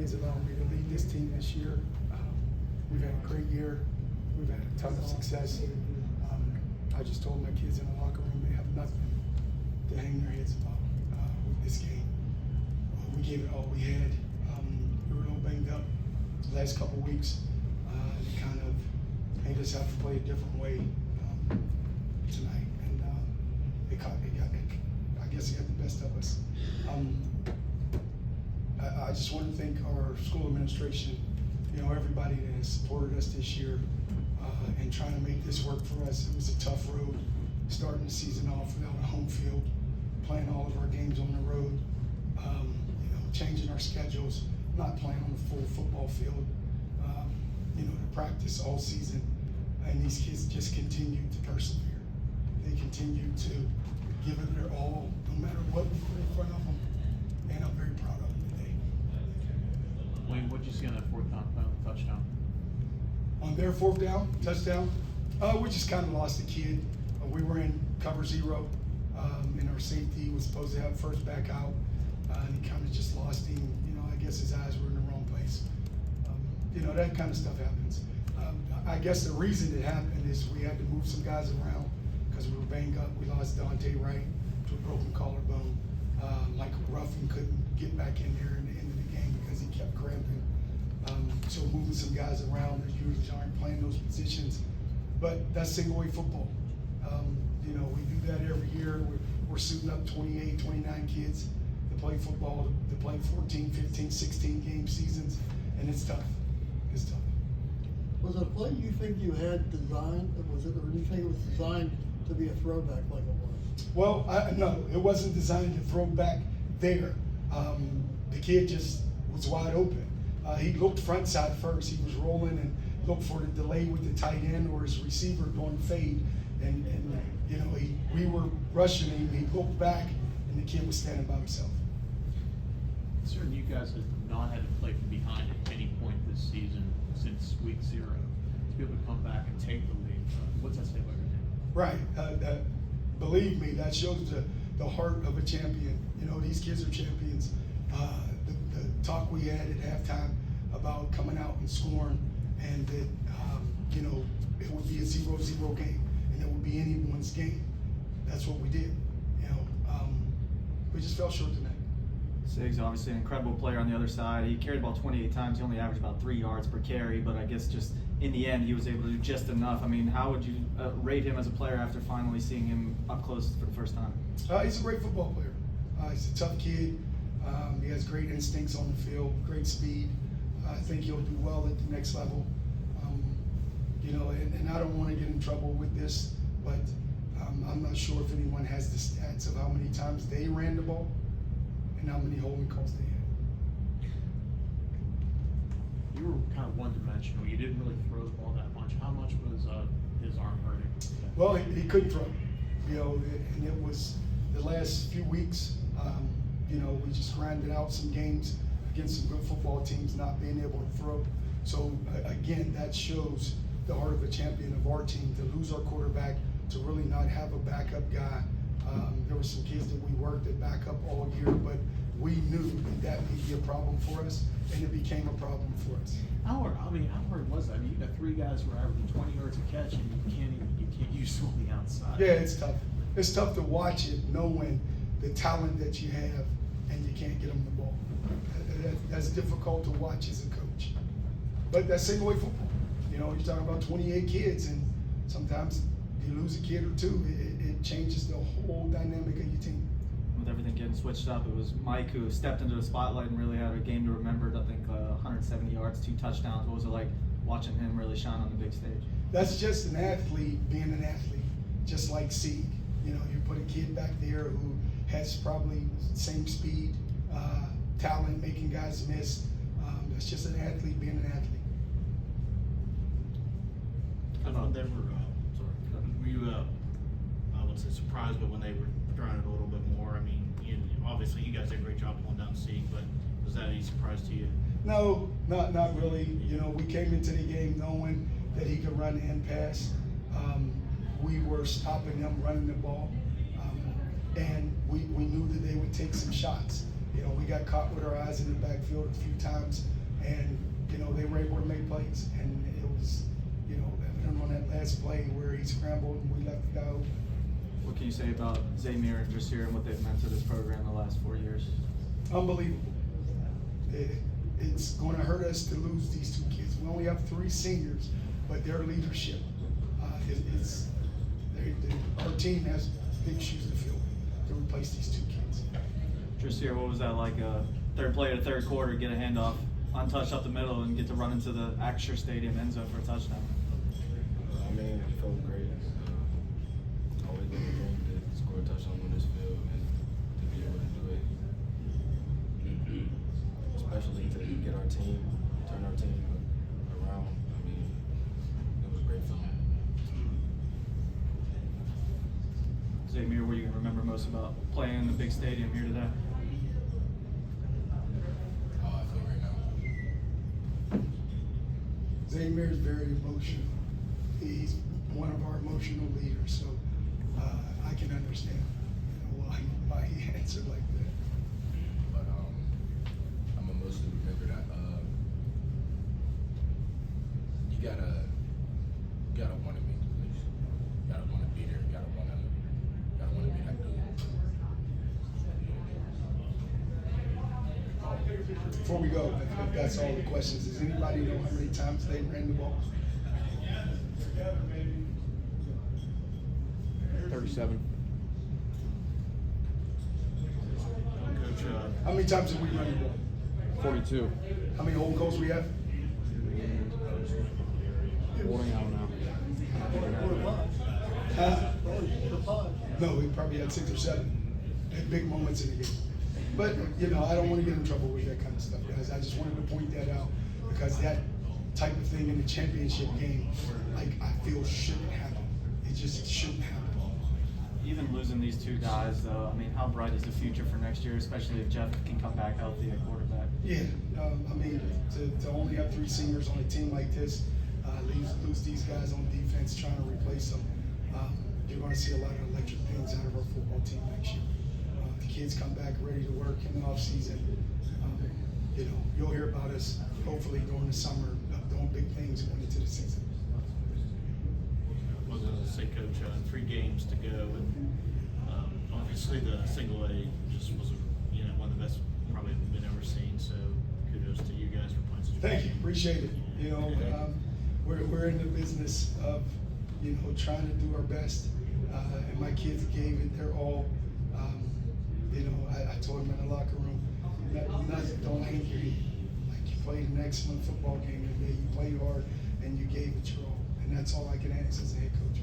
kids allowed me to lead this team this year. We've had a great year. We've had a ton of success. I just told my kids in the locker room they have nothing to hang their heads about with this game. We gave it all we had. We were a little banged up the last couple of weeks. It kind of made us have to play a different way tonight, and I guess it got the best of us. I just want to thank our school administration, everybody that has supported us this year and trying to make this work for us. It was a tough road, starting the season off without a home field, playing all of our games on the road, changing our schedules, not playing on the full football field, to practice all season. And these kids just continue to persevere. They continue to give it their all, no matter what we put in front of them. And I'm very proud of them today. Wayne, what'd you see on that fourth down touchdown? On their fourth down, touchdown, we just kind of lost a kid. We were in cover zero, and our safety was supposed to have first back out, and he kind of just lost him. I guess his eyes were in the wrong place. That kind of stuff happens. I guess the reason it happened is we had to move some guys around because we were banged up. We lost Dante Wright to a broken collarbone. Michael Ruffin couldn't get back in there in the end of the game because he kept cramping. So moving some guys around that usually aren't playing those positions. But that's single-way football. We do that every year. We're suiting up 28, 29 kids to play football, to play 14, 15, 16 game seasons, and it's tough. It's tough. Was it a play you think you had designed, or do you think it was designed to be a throwback like it was? Well, no, it wasn't designed to throw back there. The kid just was wide open. He looked front side first. He was rolling and looked for the delay with the tight end or his receiver going fade. And we were rushing him. He looked back, and the kid was standing by himself. Certain you guys have not had to play from behind at any point this season since week 0. To be able to come back and take the lead, what's that say about your team? Right. Believe me, that shows the heart of a champion. These kids are champions. The talk we had at halftime about coming out and scoring, and that it would be a 0-0 game, and it would be anyone's game. That's what we did. We just fell short tonight. Siggs, obviously an incredible player on the other side. He carried the ball 28 times. He only averaged about 3 yards per carry, but I guess just in the end, he was able to do just enough. I mean, how would you rate him as a player after finally seeing him up close for the first time? He's a great football player. He's a tough kid. He has great instincts on the field, great speed. I think he'll do well at the next level. And I don't want to get in trouble with this, but I'm not sure if anyone has the stats of how many times they ran the ball and how many holding calls they had. You were kind of one-dimensional. You didn't really throw the ball that much. How much was his arm hurting? Well, he couldn't throw. And it was the last few weeks. We just grinded out some games against some good football teams, not being able to throw. So again, that shows the heart of a champion of our team, to lose our quarterback, to really not have a backup guy. There were some kids that we worked at backup all year, but we knew that would be a problem for us, and it became a problem for us. How hard was that? I mean, you got 3 guys who are averaging 20 yards a catch, and you can't use them on the outside. Yeah, it's tough. It's tough to watch it, knowing the talent that you have, and you can't get them the ball. That's difficult to watch as a coach. But that's single-way football. You're talking about 28 kids, and sometimes you lose a kid or two, it changes the whole dynamic of your team. With everything getting switched up, it was Mike who stepped into the spotlight and really had a game to remember. I think 170 yards, 2 touchdowns. What was it like watching him really shine on the big stage? That's just an athlete being an athlete, just like Sieg. You put a kid back there who has probably same speed, talent, making guys miss. That's just an athlete being an athlete. Were you, I wouldn't say surprised, but when they were throwing it a little bit more, I mean, obviously you guys did a great job pulling down Sieg, but was that any surprise to you? No, not really. We came into the game knowing that he could run and pass. We were stopping them running the ball, and we knew that they would take some shots. You know, we got caught with our eyes in the backfield a few times, and you know they were able to make plays, and it was, you know, evident on that last play where he scrambled and we left the guy open. What can you say about Zaemear and Drahcir and what they've meant to this program the last 4 years? Unbelievable. It's going to hurt us to lose these two kids. We only have 3 seniors, but their leadership, our team has big shoes to fill to replace these 2 kids. Drahcir, what was that like? Third play of the third quarter, get a handoff, untouched up the middle, and get to run into the Acrisure Stadium end zone for a touchdown. I mean, it felt great. Always been a dream to score a touchdown on this field and to be able to do it. Especially to get our team, turn our team around. I mean, it was great for me. Zaemear, what are you going to remember most about playing in the big stadium here today? How I feel right now. Zaemear is very emotional. He's one of our emotional leaders, so I can understand, you know, why he answered like that. But I'm gonna mostly remember that you gotta want to make the place. You gotta want to be there. You gotta want to be that good. Before we go, if that's all the questions, does anybody know how many times they ran the ball? 37. Coach, How many times did we run the ball? 42. How many old goals we have? 40 out now. 4 or 5. Huh? Probably 4 or 5. No, we probably had 6 or 7 at big moments in the game. But, you know, I don't want to get in trouble with that kind of stuff, guys. I just wanted to point that out because that type of thing in the championship game, like, I feel shouldn't happen. It just shouldn't happen. Even losing these 2 guys, though, I mean, how bright is the future for next year, especially if Jeff can come back healthy at quarterback? Yeah, I mean, to only have 3 seniors on a team like this, lose these guys on defense trying to replace them, you're going to see a lot of electric things out of our football team next year. The kids come back ready to work in the offseason. You know, you'll hear about us hopefully during the summer doing big things going into the season. I was going to say, Coach, 3 games to go, and obviously the single A just was, one of the best probably been ever seen. So kudos to you guys for playing such a Thank you, appreciate it. You know, we're in the business of, you know, trying to do our best, and my kids gave it their all. You know, I told them in the locker room, don't hang your head. Like, you played an excellent football game today. You played hard, and you gave it your all, and that's all I can ask as a head coach.